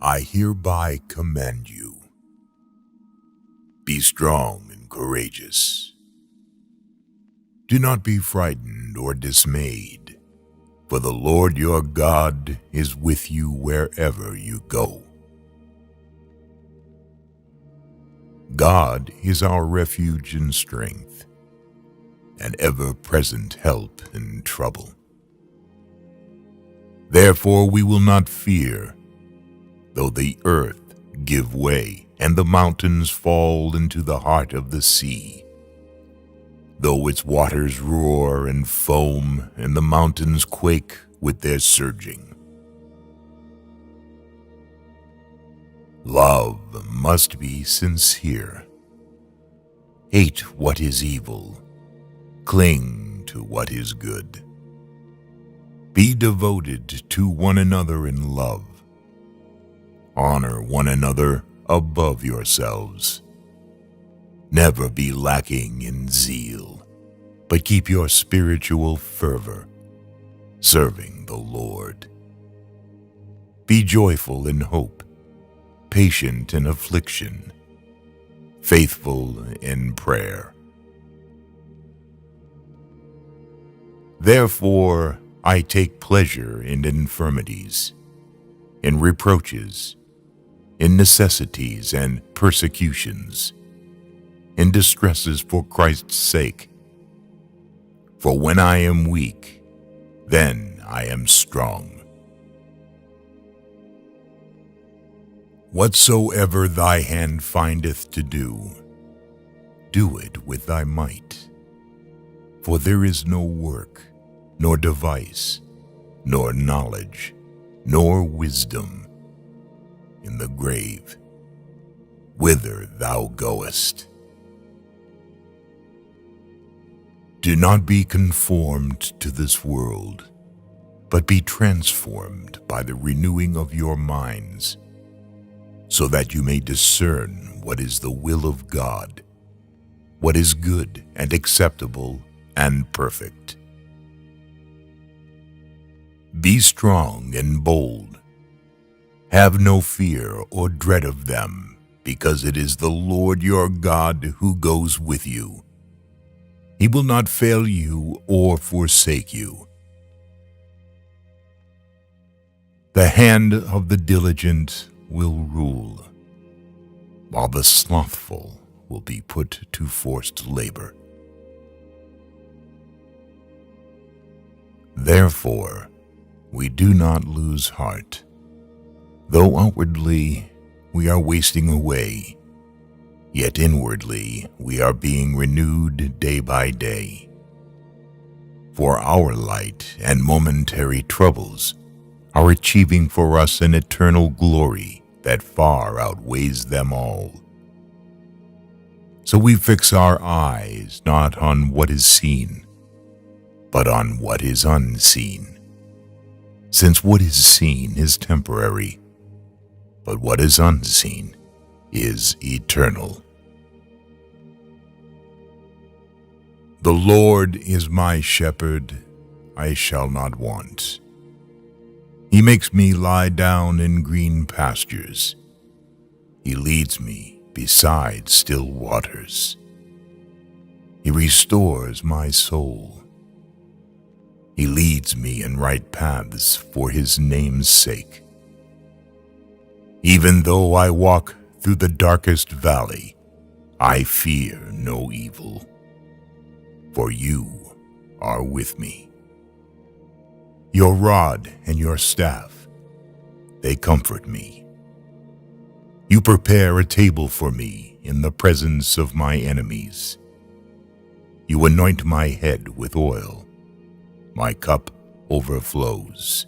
I hereby command you, be strong and courageous. Do not be frightened or dismayed, for the Lord your God is with you wherever you go. God is our refuge and strength, an ever-present help in trouble. Therefore we will not fear, though the earth give way and the mountains fall into the heart of the sea, though its waters roar and foam and the mountains quake with their surging. Love must be sincere. Hate what is evil. Cling to what is good. Be devoted to one another in love. Honor one another above yourselves. Never be lacking in zeal, but keep your spiritual fervor, serving the Lord. Be joyful in hope, patient in affliction, faithful in prayer. Therefore, I take pleasure in infirmities, in reproaches, in necessities and persecutions, in distresses for Christ's sake. For when I am weak, then I am strong. Whatsoever thy hand findeth to do, do it with thy might. For there is no work, nor device, nor knowledge, nor wisdom in the grave, whither thou goest. Do not be conformed to this world, but be transformed by the renewing of your minds, so that you may discern what is the will of God, what is good and acceptable and perfect. Be strong and bold. Have no fear or dread of them, because it is the Lord your God who goes with you. He will not fail you or forsake you. The hand of the diligent will rule, while the slothful will be put to forced labor. Therefore, we do not lose heart. Though outwardly we are wasting away, yet inwardly we are being renewed day by day. For our light and momentary troubles are achieving for us an eternal glory that far outweighs them all. So we fix our eyes not on what is seen, but on what is unseen. Since what is seen is temporary, but what is unseen is eternal. The Lord is my shepherd, I shall not want. He makes me lie down in green pastures. He leads me beside still waters. He restores my soul. He leads me in right paths for his name's sake. Even though I walk through the darkest valley, I fear no evil, for you are with me. Your rod and your staff, they comfort me. You prepare a table for me in the presence of my enemies. You anoint my head with oil. My cup overflows.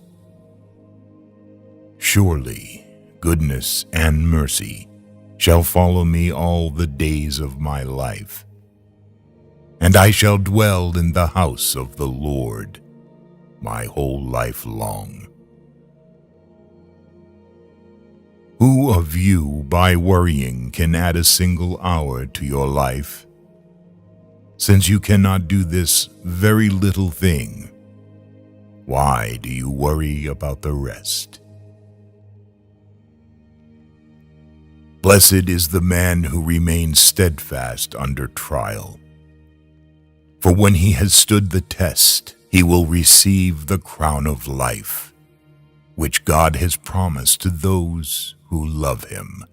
Surely goodness and mercy shall follow me all the days of my life, and I shall dwell in the house of the Lord my whole life long. Who of you by worrying can add a single hour to your life? Since you cannot do this very little thing, why do you worry about the rest? Blessed is the man who remains steadfast under trial. For when he has stood the test, he will receive the crown of life, which God has promised to those who love him.